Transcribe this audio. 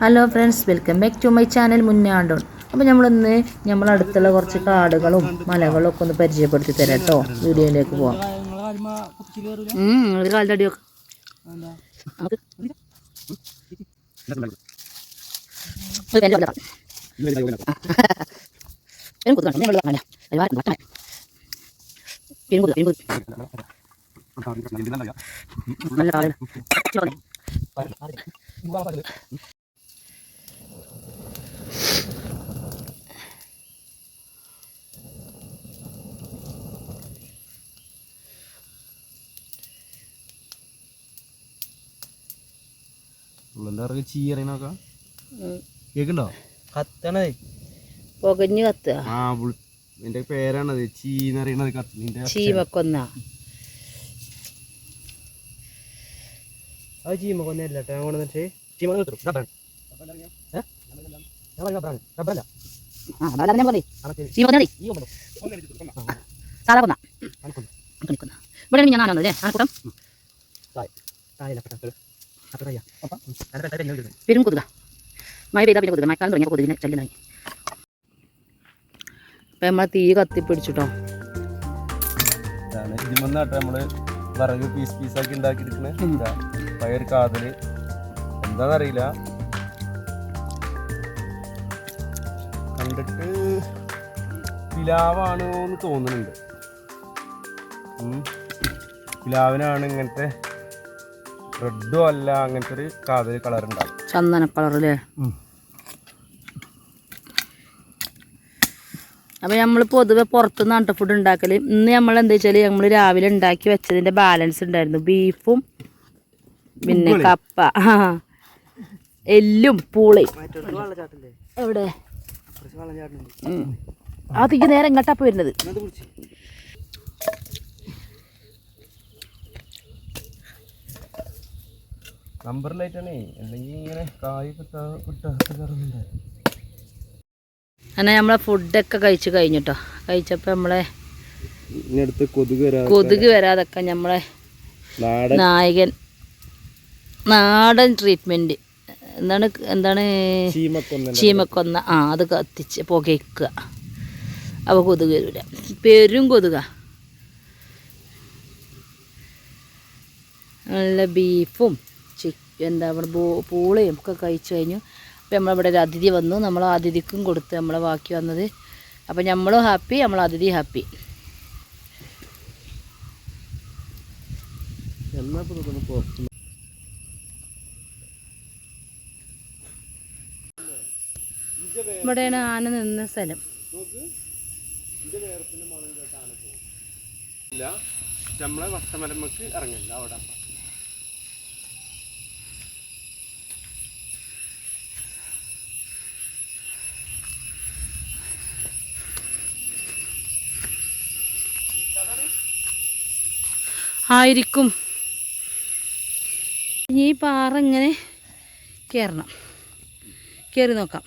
Hello friends, welcome back to my channel മുന്നാണ്ടോൺ. അപ്പോൾ നമ്മളിന്ന് നമ്മളടുത്തുള്ള കുറച്ച് കാടുകളും മലകളും ഒക്കെ ഒന്ന് പരിചയപ്പെടുത്തി തരാം കേട്ടോ. വീഡിയോയിലേക്ക് പോവാം. കാലിൻ്റെ അടിയൊക്കെ ചീയറിനൊക്കെ കേക്കുണ്ടോ? കത്തണേ പുകഞ്ഞ് കത്തുക. ആ എന്റെ പേരാണത്, ചീന്നറിയണത്. ചീമക്കൊന്ന അത് ചീമക്കൊന്നല്ല കേട്ടോ. ഇവിടെ ഞാനാണല്ലേ ആനക്കൂട്ടം പെരും കൊതുക. മഴ പെയ്താൽ പിന്നെ കൊതുക, മഴക്കാലം തുടങ്ങിയ കൊതുകിനെ ശല്യം. അപ്പം നമ്മൾ തീ കത്തിപ്പിടിച്ചിട്ടോ. ഇതിമെന്നാട്ടെ നമ്മള് വിറക് പീസാക്കി ഉണ്ടാക്കിയെടുക്കണ പയർ കാതല്. എന്താന്നറിയില്ല, കണ്ടിട്ട് പിലാവാണോ എന്ന് തോന്നുന്നുണ്ട്. പിലാവിനാണ് ഇങ്ങനത്തെ റെഡും അല്ല, അങ്ങനത്തെ ഒരു കാതൽ കളർ ഉണ്ടാവും, ചന്ദന കളർ അല്ലേ. അപ്പോൾ നമ്മൾ പൊതുവെ പുറത്തുനിന്നാണ് ഫുഡ് ഉണ്ടാക്കൽ. ഇന്ന് നമ്മൾ എന്താ വെച്ചാൽ നമ്മൾ രാവിലെ ഉണ്ടാക്കി വെച്ചതിൻ്റെ ബാലൻസ് ഉണ്ടായിരുന്നു. ബീഫും പിന്നെ കപ്പ, എല്ലും പൂളയും. എവിടെ ആ തീ നേരെ ഇങ്ങോട്ടാ വരുന്നത്. നമ്പറിലായിട്ടാണേ, അല്ലെങ്കിൽ ഇങ്ങനെ കായ് അങ്ങനെ നമ്മളെ ഫുഡൊക്കെ കഴിച്ച് കഴിഞ്ഞിട്ടോ. കഴിച്ചപ്പോൾ നമ്മളെ കൊതുക് വരാതൊക്കെ നമ്മളെ നായകൻ നാടൻ ട്രീറ്റ്മെൻറ്റ് എന്താണ് ചീമക്കൊന്ന. അത് കത്തിച്ച് പുകയ്ക്കുക. അപ്പോൾ കൊതുക് വരില്ല. പെരും കൊതുക. നല്ല ബീഫും എന്താ പൂളയും ഒക്കെ കഴിച്ചു കഴിഞ്ഞു. അപ്പോൾ നമ്മളിവിടെ ഒരു അതിഥി വന്നു. നമ്മൾ അതിഥിക്കും കൊടുത്ത് നമ്മളെ ബാക്കി വന്നത്. അപ്പോൾ നമ്മളും ഹാപ്പി, നമ്മൾ അതിഥി ഹാപ്പി. ഇവിടെയാണ് ആന നിന്ന സ്ഥലം. നമ്മളെ വട്ടമരമ്മക്ക് ഇറങ്ങില്ല അവിടെ. ആയിരിക്കും. ഈ പാറ ഇങ്ങനെ കയറണം, കയറി നോക്കാം.